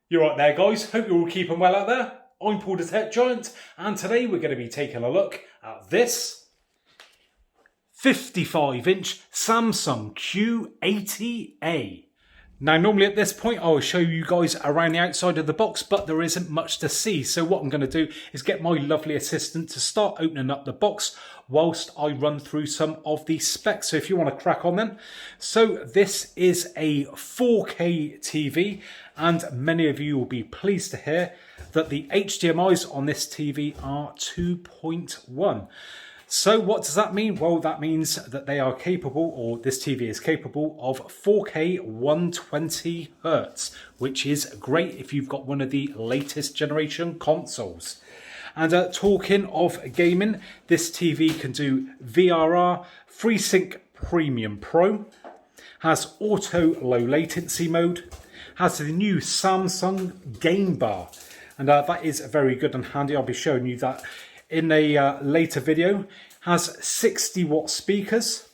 You're right there, guys. Hope you're all keeping well out there. I'm Paul the Tech Giant, and today we're going to be taking a look at this 55-inch Samsung Q80A. Now, normally at this point, I'll show you guys around the outside of the box, but there isn't much to see. So what I'm going to do is get my lovely assistant to start opening up the box whilst I run through some of the specs. So if you want to crack on then. So this is a 4K TV, and many of you will be pleased to hear that the HDMIs on this TV are 2.1. So what does that mean? Well, that means that they are capable, or this TV is capable of 4K 120 Hz, which is great if you've got one of the latest generation consoles. And talking of gaming, this TV can do VRR, FreeSync Premium Pro, has auto low latency mode, has the new Samsung Game Bar, and that is very good and handy. I'll be showing you that in a later video. Has 60-watt speakers,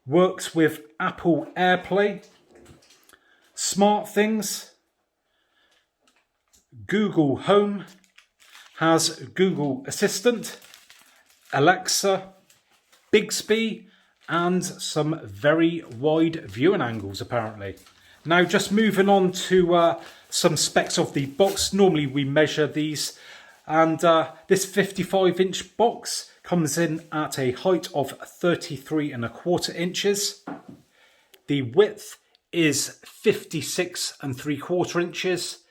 works with Apple AirPlay, SmartThings, Google Home, has Google Assistant, Alexa, Bixby, and some very wide viewing angles apparently. Now, just moving on to some specs of the box. Normally we measure these, and this 55-inch box comes in at a height of 33.25 inches. The width is 56.75 inches,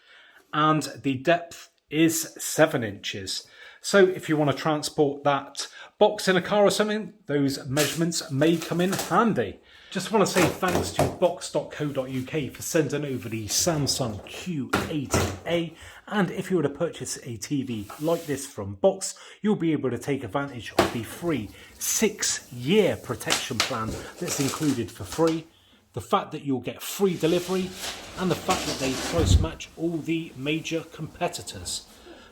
and the depth is 7 inches. So if you want to transport that box in a car or something, those measurements may come in handy. Just want to say thanks to box.co.uk for sending over the Samsung Q80A, and if you were to purchase a TV like this from Box, you'll be able to take advantage of the free 6-year protection plan that's included for free, the fact that you'll get free delivery, and the fact that they price match all the major competitors.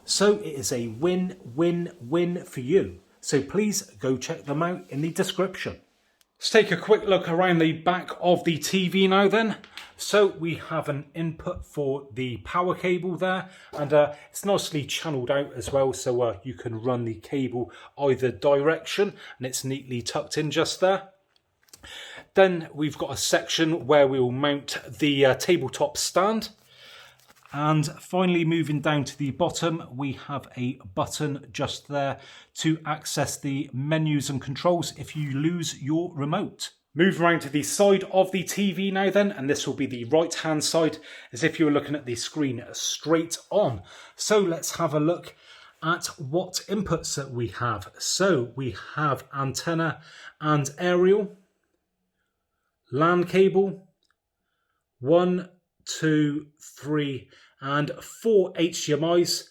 So it is a win-win-win for you. So please go check them out in the description. Let's take a quick look around the back of the TV now then. So we have an input for the power cable there, and it's nicely channeled out as well, so you can run the cable either direction, and it's neatly tucked in just there. Then we've got a section where we will mount the tabletop stand. And finally, moving down to the bottom, we have a button just there to access the menus and controls if you lose your remote. Move around to the side of the TV now then, and this will be the right hand side, as if you were looking at the screen straight on. So let's have a look at what inputs that we have. So we have antenna and aerial, LAN cable, 1, 2, 3 and 4 HDMIs,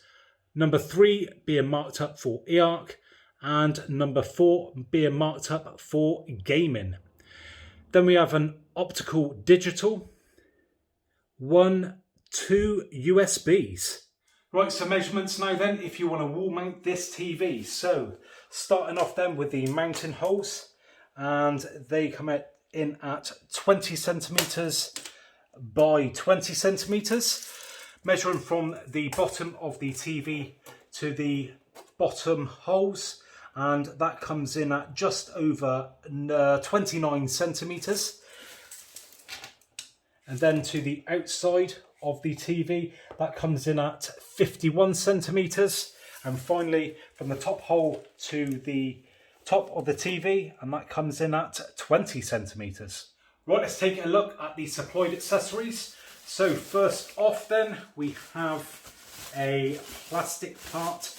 number 3 being marked up for eARC and number 4 being marked up for gaming. Then we have an optical digital, 1, 2 USBs. Right, so measurements now then if you want to wall mount this TV. So starting off then with the mounting holes, and they come in at 20 centimeters by 20 centimeters, measuring from the bottom of the TV to the bottom holes, and that comes in at just over 29 centimeters. And then to the outside of the TV, that comes in at 51 centimeters, and finally from the top hole to the top of the TV, and that comes in at 20 centimeters. Right, let's take a look at the supplied accessories. So first off then, we have a plastic part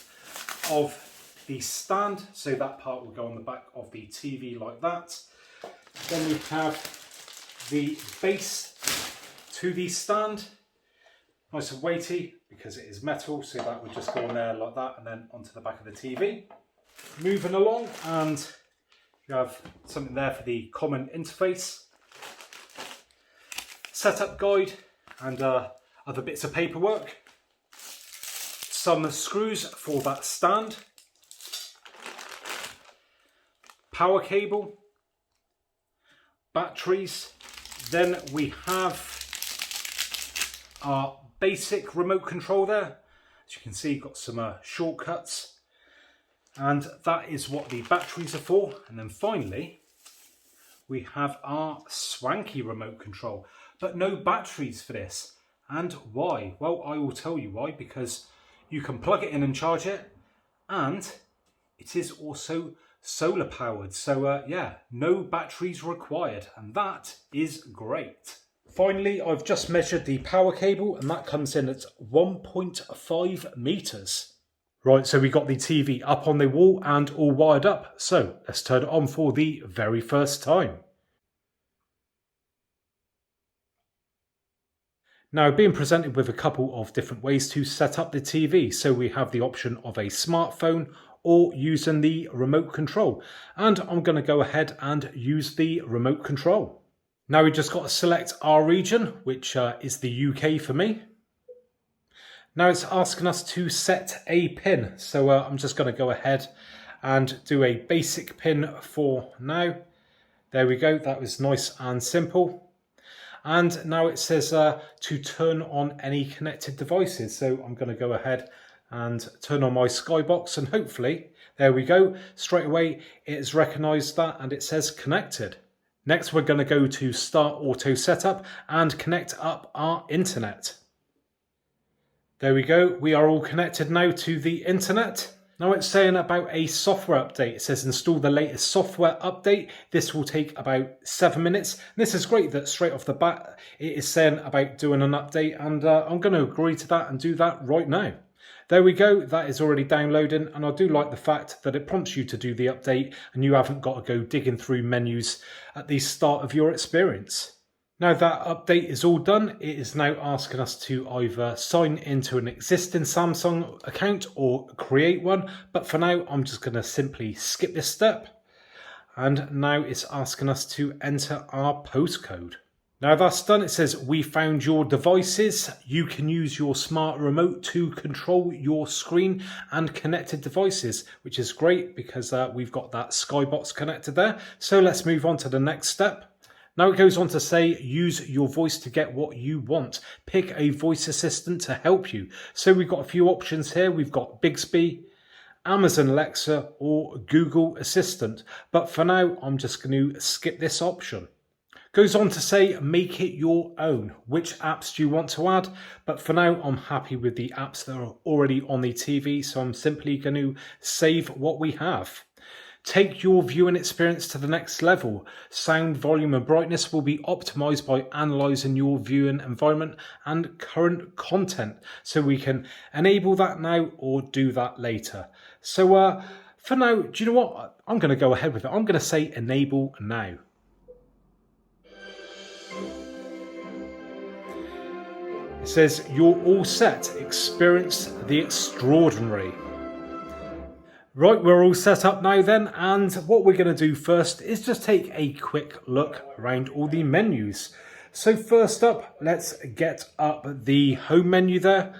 of the stand. So that part will go on the back of the TV like that. Then we have the base to the stand. Nice and weighty because it is metal, so that would just go on there like that and then onto the back of the TV. Moving along, and you have something there for the common interface, setup guide, and other bits of paperwork, some screws for that stand, power cable, batteries. Then we have our basic remote control there. As you can see, got some shortcuts. And that is what the batteries are for. And then finally, we have our swanky remote control, but no batteries for this. And why? Well, I will tell you why, because you can plug it in and charge it, and it is also solar powered. So yeah, no batteries required, and that is great. Finally, I've just measured the power cable, and that comes in at 1.5 meters. Right, so we got the TV up on the wall and all wired up. So let's turn it on for the very first time. Now, being presented with a couple of different ways to set up the TV. So we have the option of a smartphone or using the remote control. And I'm going to go ahead and use the remote control. Now we just got to select our region, which is the UK for me. Now it's asking us to set a pin, so I'm just going to go ahead and do a basic pin for now. There we go, that was nice and simple. And now it says to turn on any connected devices, so I'm going to go ahead and turn on my Skybox, and hopefully, there we go, straight away it has recognised that and it says connected. Next we're going to go to Start Auto Setup and connect up our internet. There we go, we are all connected now to the internet. Now it's saying about a software update. It says install the latest software update. This will take about 7 minutes. And this is great that straight off the bat it is saying about doing an update, and I'm going to agree to that and do that right now. There we go, that is already downloading, and I do like the fact that it prompts you to do the update and you haven't got to go digging through menus at the start of your experience. Now that update is all done, it is now asking us to either sign into an existing Samsung account or create one. But for now, I'm just going to simply skip this step. And now it's asking us to enter our postcode. Now that's done, it says we found your devices. You can use your smart remote to control your screen and connected devices, which is great because we've got that Skybox connected there. So let's move on to the next step. Now it goes on to say, use your voice to get what you want. Pick a voice assistant to help you. So we've got a few options here. We've got Bixby, Amazon Alexa, or Google Assistant. But for now, I'm just going to skip this option. Goes on to say, make it your own. Which apps do you want to add? But for now, I'm happy with the apps that are already on the TV. So I'm simply going to save what we have. Take your viewing experience to the next level. Sound, volume and brightness will be optimized by analyzing your viewing environment and current content. So we can enable that now or do that later. So for now, do you know what? I'm going to go ahead with it. I'm going to say enable now. It says you're all set. Experience the extraordinary. Right, we're all set up now then, and what we're going to do first is just take a quick look around all the menus. So first up, let's get up the home menu there,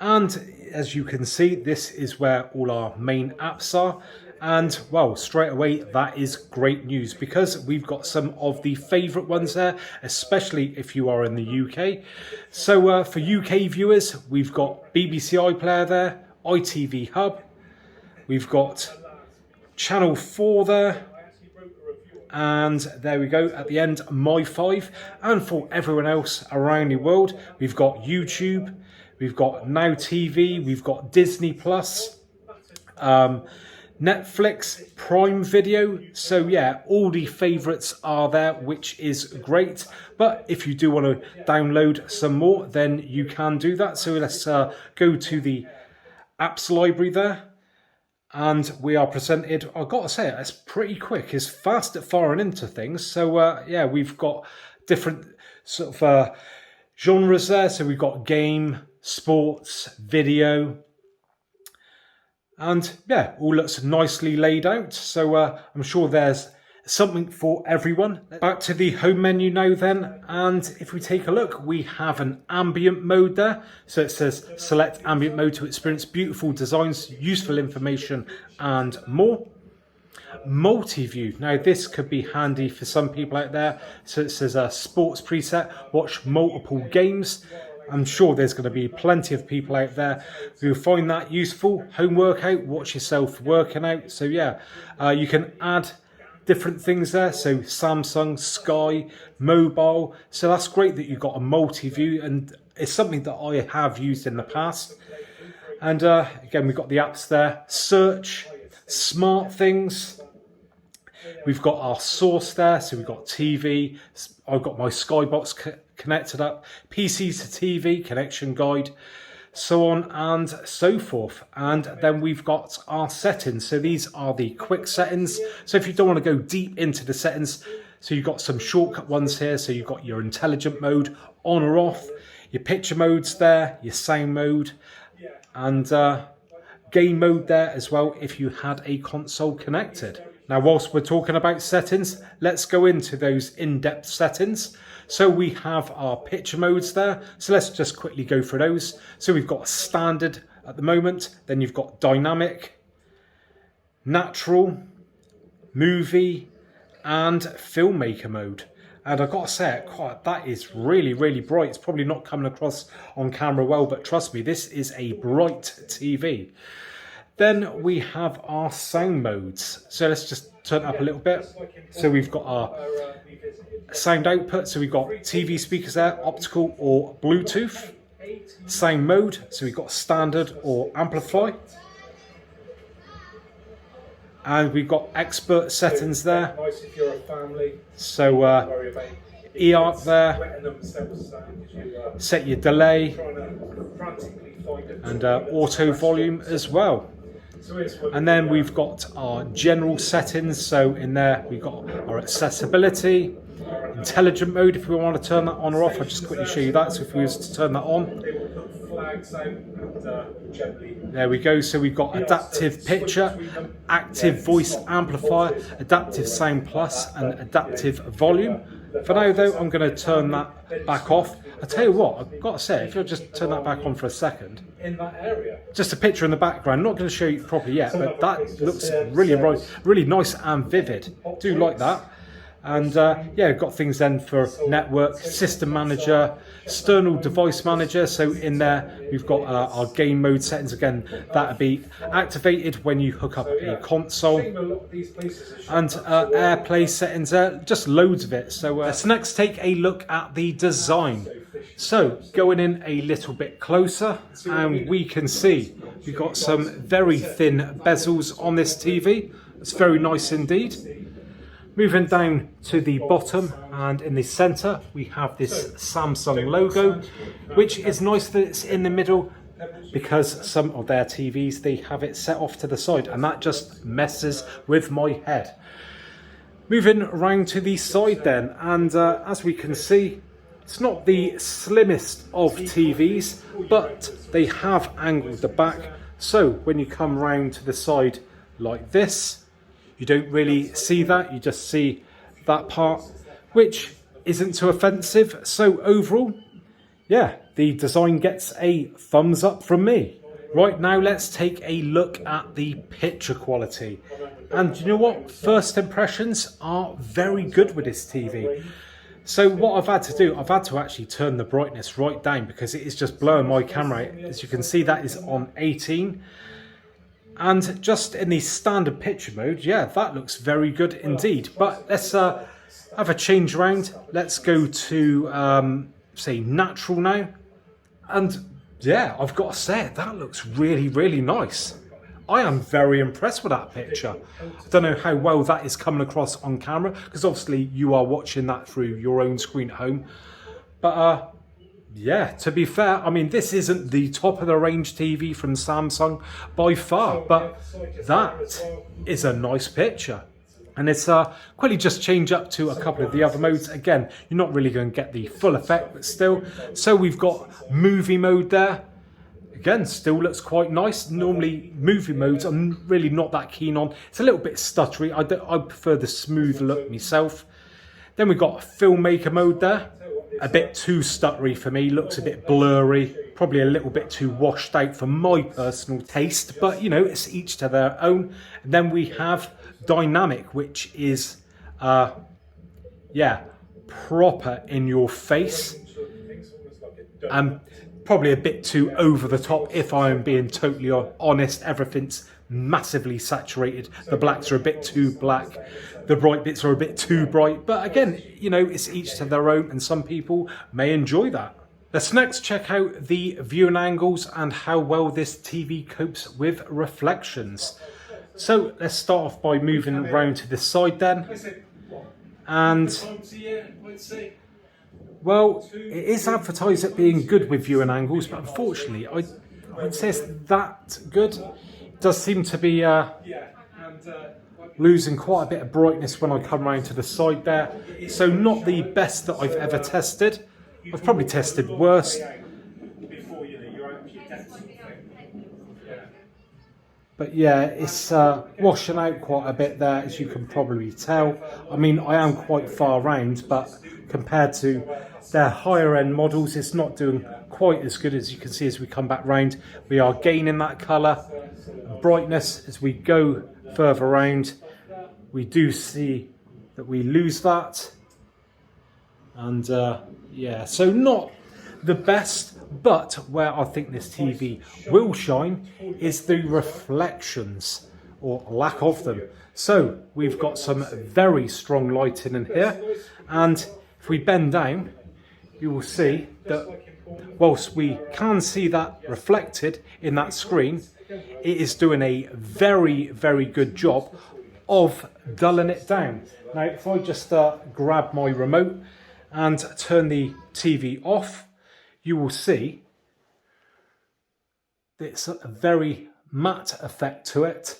and as you can see, this is where all our main apps are. And well, straight away, that is great news because we've got some of the favourite ones there, especially if you are in the UK. So for UK viewers, we've got BBC iPlayer there, ITV Hub. We've got Channel 4 there, and there we go at the end, My5. And for everyone else around the world, we've got YouTube, we've got Now TV, we've got Disney Plus, Netflix, Prime Video. So yeah, all the favourites are there, which is great. But if you do want to download some more, then you can do that. So let's go to the apps library there. And we are presented, I've got to say, it's pretty quick. It's fast at firing into things. So yeah, we've got different sort of genres there. So we've got game, sports, video. And yeah, all looks nicely laid out. So I'm sure there's something for everyone. Back to the home menu now then, and if we take a look, we have an ambient mode there. So it says select ambient mode to experience beautiful designs, useful information and more. Multi-view, now this could be handy for some people out there. So it says a sports preset, watch multiple games, I'm sure there's going to be plenty of people out there who find that useful. Home workout, watch yourself working out. So yeah, you can add different things there. So Samsung, Sky, mobile. So that's great that you've got a multi-view, and it's something that I have used in the past. And again, we've got the apps there. Search, smart things. We've got our source there. So we've got TV. I've got my Skybox connected up. PC to TV, connection guide, so on and so forth. And then we've got our settings. So these are the quick settings. So if you don't want to go deep into the settings, so you've got some shortcut ones here. So you've got your intelligent mode on or off, your picture modes there, your sound mode, and game mode there as well if you had a console connected. Now, whilst we're talking about settings, let's go into those in-depth settings. So we have our picture modes there. So let's just quickly go through those. So we've got standard at the moment. Then you've got dynamic, natural, movie, and filmmaker mode. And I've got to say, that is really, really bright. It's probably not coming across on camera well, but trust me, this is a bright TV. Then we have our sound modes. So let's just turn it up a little bit. So we've got our sound output. So we've got TV speakers there, optical or Bluetooth. Sound mode. So we've got standard or amplify. And we've got expert settings there. So eARC there. Set your delay. And auto volume as well. And then we've got our general settings. So in there we've got our accessibility, intelligent mode if we want to turn that on or off. I'll just quickly show you that. So if we was to turn that on, there we go. So we've got adaptive picture, active voice amplifier, adaptive sound plus, and adaptive volume. For now though, I'm going to turn that back off. I tell you what, I've got to say, if you'll just turn that back on for a second, just a picture in the background, not going to show you properly yet, but that looks really nice and vivid. Do like that. And yeah, we've got things then for network, system manager, external device manager. So in there we've got our game mode settings. Again, that'll be activated when you hook up a console. And AirPlay settings there, just loads of it. So let's next take a look at the design. So going in a little bit closer, and we can see we've got some very thin bezels on this TV. It's very nice indeed. Moving down to the bottom and in the center, we have this Samsung logo, which is nice that it's in the middle because some of their TVs, they have it set off to the side and that just messes with my head. Moving around to the side then, and as we can see, it's not the slimmest of TVs, but they have angled the back. So when you come round to the side like this, you don't really see that, you just see that part, which isn't too offensive. So overall, yeah, the design gets a thumbs up from me. Right, now let's take a look at the picture quality. And you know what? First impressions are very good with this TV. So what I've had to do, I've had to actually turn the brightness right down because it is just blowing my camera out. As you can see, that is on 18. And just in the standard picture mode, yeah, that looks very good indeed. But let's have a change around. Let's go to, say, natural now. And yeah, I've got to say, that looks really, really nice. I am very impressed with that picture. I don't know how well that is coming across on camera, because obviously you are watching that through your own screen at home. But yeah, to be fair, I mean, this isn't the top of the range TV from Samsung by far, but that is a nice picture. And it's quickly just change up to a couple of the other modes. Again, you're not really going to get the full effect, but still. So we've got movie mode there. Again, still looks quite nice. Normally, movie modes I'm really not that keen on. It's a little bit stuttery. I prefer the smooth look myself. Then we've got filmmaker mode there. A bit too stuttery for me, looks a bit blurry, probably a little bit too washed out for my personal taste, but you know, it's each to their own. And then we have dynamic, which is, yeah, proper in your face. Probably a bit too over the top, if I'm being totally honest. Everything's massively saturated. The blacks are a bit too black. The bright bits are a bit too bright. But again, you know, it's each to their own, and some people may enjoy that. Let's next check out the viewing angles and how well this TV copes with reflections. So let's start off by moving around to this side then. And well, it is advertised at being good with viewing angles, but unfortunately, I wouldn't say it's that good. It does seem to be losing quite a bit of brightness when I come around to the side there. So not the best that I've ever tested. I've probably tested worse. But yeah, it's washing out quite a bit there, as you can probably tell. I mean, I am quite far round, but compared to their higher end models, it's not doing quite as good. As you can see as we come back round. We are gaining that colour and brightness as we go further round. We do see that we lose that. And yeah, so not the best, but where I think this TV will shine is the reflections, or lack of them. So we've got some very strong lighting in here, and if we bend down, you will see that whilst we can see that reflected in that screen, it is doing a very, very good job of dulling it down. Now, if I just grab my remote and turn the TV off, you will see it's a very matte effect to it.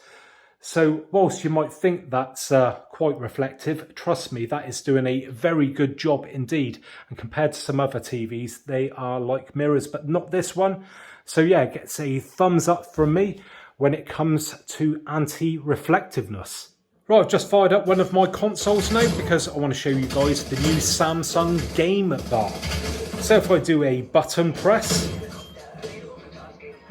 So whilst you might think that's quite reflective, trust me, that is doing a very good job indeed. And compared to some other TVs, they are like mirrors, but not this one. So yeah, it gets a thumbs up from me when it comes to anti-reflectiveness. Right, I've just fired up one of my consoles now because I want to show you guys the new Samsung game bar. So if I do a button press,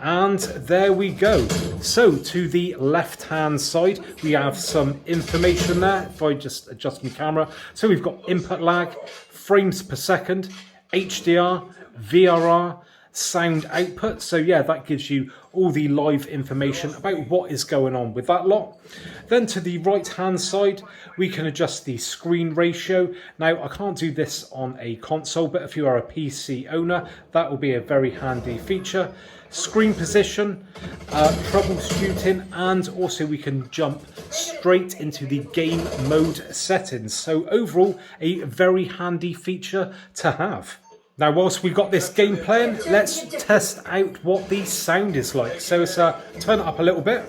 and there we go. So to the left hand side, we have some information there. If I just adjust my camera. So we've got input lag, frames per second, HDR, VRR, sound output. So yeah, that gives you all the live information about what is going on with that lot. Then to the right hand side, we can adjust the screen ratio. Now I can't do this on a console, but if you are a PC owner, that will be a very handy feature. Screen position, troubleshooting, and also we can jump straight into the game mode settings. So overall, a very handy feature to have. Now, whilst we've got this game playing, let's test out what the sound is like. So let's turn it up a little bit.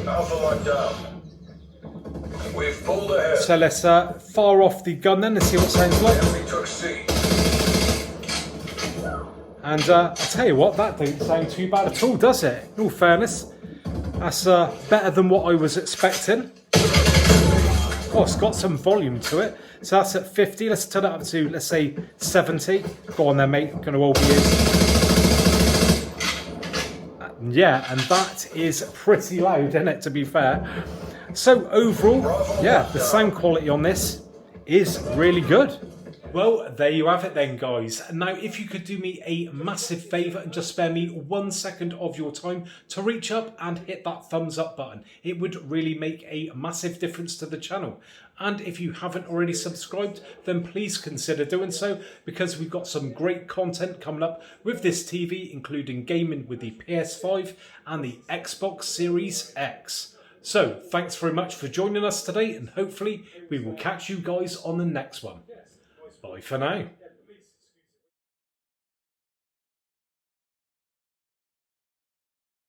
Alpha lockdown. We've pulled ahead. So let's fire off the gun then and see what it sounds like. We took C. And I'll tell you what, that don't sound too bad at all, does it? In all fairness, that's better than what I was expecting. Oh, it's got some volume to it. So that's at 50. Let's turn it up to, let's say, 70. Go on then, mate. I'm going to overuse. Yeah, and that is pretty loud, isn't it, to be fair? So overall, yeah, the sound quality on this is really good. Well, there you have it then, guys. Now, if you could do me a massive favour and just spare me 1 second of your time to reach up and hit that thumbs up button, it would really make a massive difference to the channel. And if you haven't already subscribed, then please consider doing so, because we've got some great content coming up with this TV, including gaming with the PS5 and the Xbox Series X. So, thanks very much for joining us today, and hopefully we will catch you guys on the next one. Bye for now.